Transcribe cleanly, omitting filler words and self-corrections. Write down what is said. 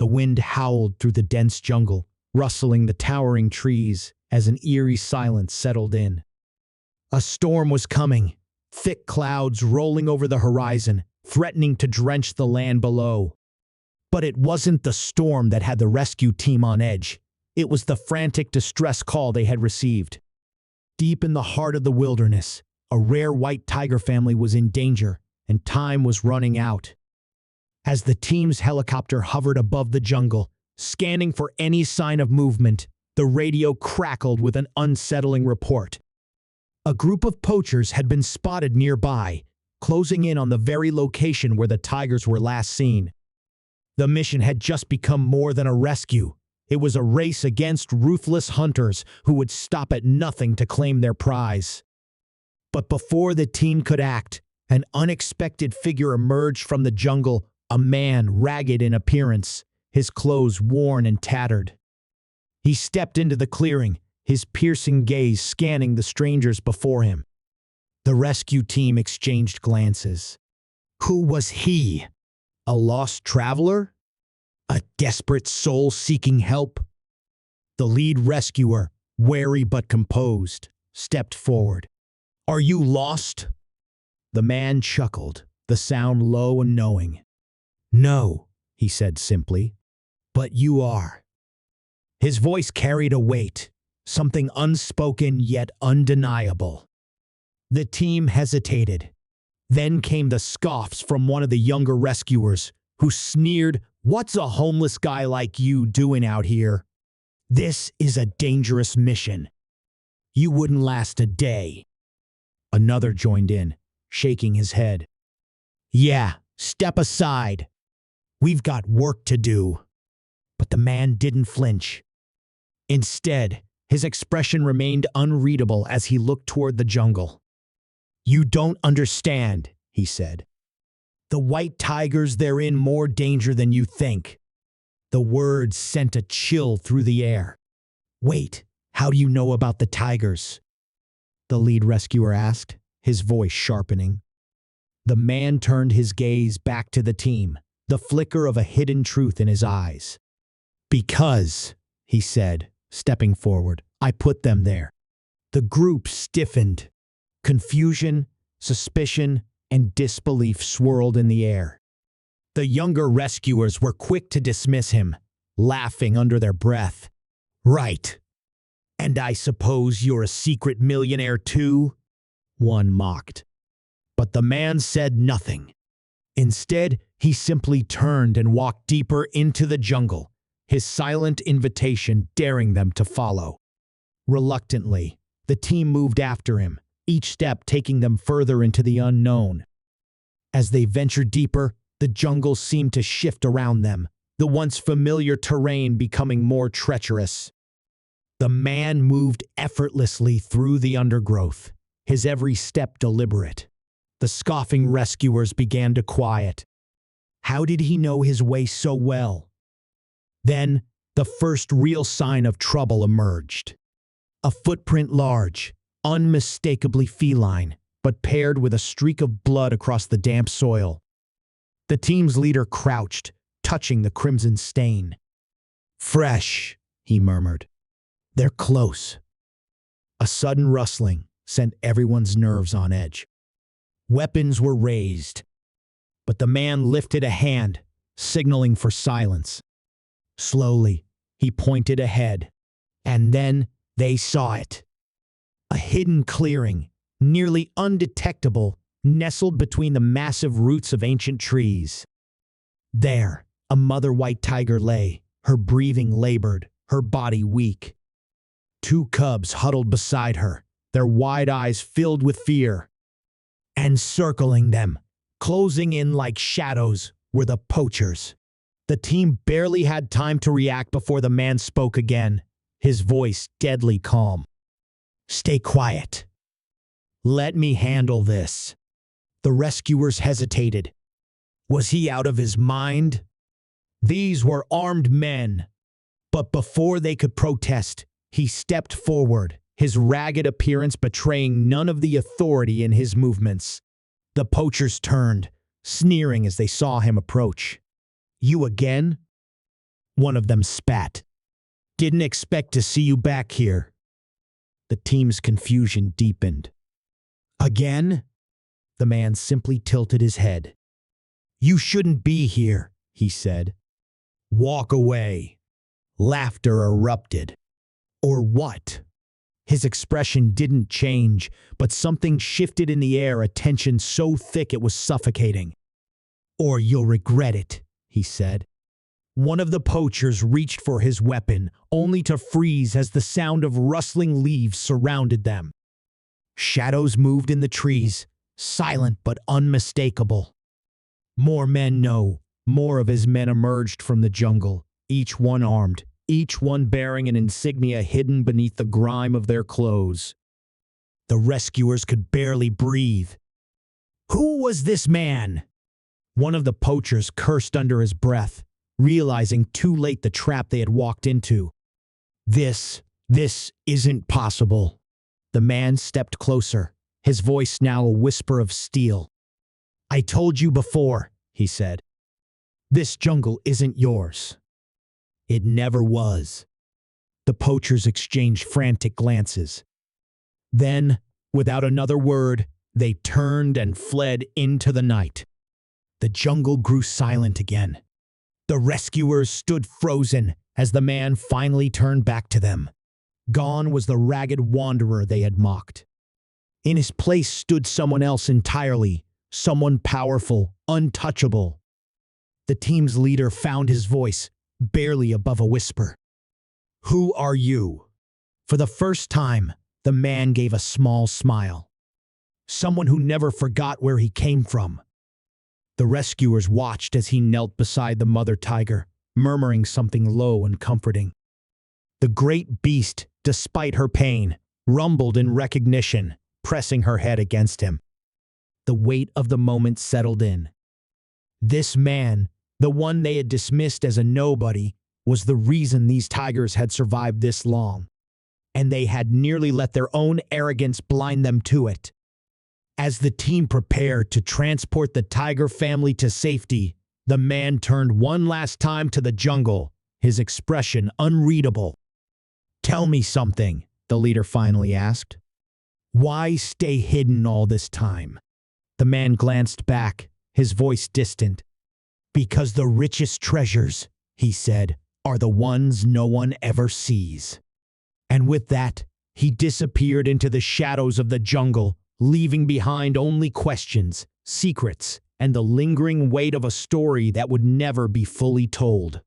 The wind howled through the dense jungle, rustling the towering trees as an eerie silence settled in. A storm was coming, thick clouds rolling over the horizon, threatening to drench the land below. But it wasn't the storm that had the rescue team on edge. It was the frantic distress call they had received. Deep in the heart of the wilderness, a rare white tiger family was in danger, and time was running out. As the team's helicopter hovered above the jungle, scanning for any sign of movement, the radio crackled with an unsettling report. A group of poachers had been spotted nearby, closing in on the very location where the tigers were last seen. The mission had just become more than a rescue. It was a race against ruthless hunters who would stop at nothing to claim their prize. But before the team could act, an unexpected figure emerged from the jungle, a man ragged in appearance, his clothes worn and tattered. He stepped into the clearing, his piercing gaze scanning the strangers before him. The rescue team exchanged glances. Who was he? A lost traveler? A desperate soul seeking help? The lead rescuer, wary but composed, stepped forward. "Are you lost?" The man chuckled, the sound low and knowing. "No," he said simply, "but you are." His voice carried a weight, something unspoken yet undeniable. The team hesitated. Then came the scoffs from one of the younger rescuers, who sneered, "What's a homeless guy like you doing out here? This is a dangerous mission. You wouldn't last a day." Another joined in, shaking his head. "Yeah, step aside. We've got work to do." But the man didn't flinch. Instead, his expression remained unreadable as he looked toward the jungle. "You don't understand," he said. "The white tigers, they're in more danger than you think." The words sent a chill through the air. "Wait, how do you know about the tigers?" the lead rescuer asked, his voice sharpening. The man turned his gaze back to the team, the flicker of a hidden truth in his eyes. "Because," he said, stepping forward, "I put them there." The group stiffened. Confusion, suspicion, and disbelief swirled in the air. The younger rescuers were quick to dismiss him, laughing under their breath. "Right. And I suppose you're a secret millionaire too?" one mocked. But the man said nothing. Instead, he simply turned and walked deeper into the jungle, his silent invitation daring them to follow. Reluctantly, the team moved after him, each step taking them further into the unknown. As they ventured deeper, the jungle seemed to shift around them, the once familiar terrain becoming more treacherous. The man moved effortlessly through the undergrowth, his every step deliberate. The scoffing rescuers began to quiet. How did he know his way so well? Then, the first real sign of trouble emerged. A footprint large, unmistakably feline, but paired with a streak of blood across the damp soil. The team's leader crouched, touching the crimson stain. "Fresh," he murmured. "They're close." A sudden rustling sent everyone's nerves on edge. Weapons were raised, but the man lifted a hand, signaling for silence. Slowly, he pointed ahead, and then they saw it. A hidden clearing, nearly undetectable, nestled between the massive roots of ancient trees. There, a mother white tiger lay, her breathing labored, her body weak. Two cubs huddled beside her, their wide eyes filled with fear. And circling them, closing in like shadows, were the poachers. The team barely had time to react before the man spoke again, his voice deadly calm. "Stay quiet. Let me handle this." The rescuers hesitated. Was he out of his mind? These were armed men. But before they could protest, he stepped forward, his ragged appearance betraying none of the authority in his movements. The poachers turned, sneering as they saw him approach. "You again?" one of them spat. "Didn't expect to see you back here." The team's confusion deepened. "Again?" The man simply tilted his head. "You shouldn't be here," he said. "Walk away." Laughter erupted. "Or what?" His expression didn't change, but something shifted in the air, a tension so thick it was suffocating. "Or you'll regret it," he said. One of the poachers reached for his weapon, only to freeze as the sound of rustling leaves surrounded them. Shadows moved in the trees, silent but unmistakable. More of his men emerged from the jungle, each one armed, each one bearing an insignia hidden beneath the grime of their clothes. The rescuers could barely breathe. "Who was this man?" One of the poachers cursed under his breath, realizing too late the trap they had walked into. This isn't possible." The man stepped closer, his voice now a whisper of steel. "I told you before," he said. "This jungle isn't yours." "It never was." The poachers exchanged frantic glances. Then, without another word, they turned and fled into the night. The jungle grew silent again. The rescuers stood frozen as the man finally turned back to them. Gone was the ragged wanderer they had mocked. In his place stood someone else entirely, someone powerful, untouchable. The team's leader found his voice, barely above a whisper. "Who are you?" For the first time, the man gave a small smile. Someone who never forgot where he came from. The rescuers watched as he knelt beside the mother tiger, murmuring something low and comforting. The great beast, despite her pain, rumbled in recognition, pressing her head against him. The weight of the moment settled in. This man, the one they had dismissed as a nobody, was the reason these tigers had survived this long, and they had nearly let their own arrogance blind them to it. As the team prepared to transport the tiger family to safety, the man turned one last time to the jungle, his expression unreadable. "Tell me something," the leader finally asked. "Why stay hidden all this time?" The man glanced back, his voice distant. "Because the richest treasures," he said, "are the ones no one ever sees." And with that, he disappeared into the shadows of the jungle, leaving behind only questions, secrets, and the lingering weight of a story that would never be fully told.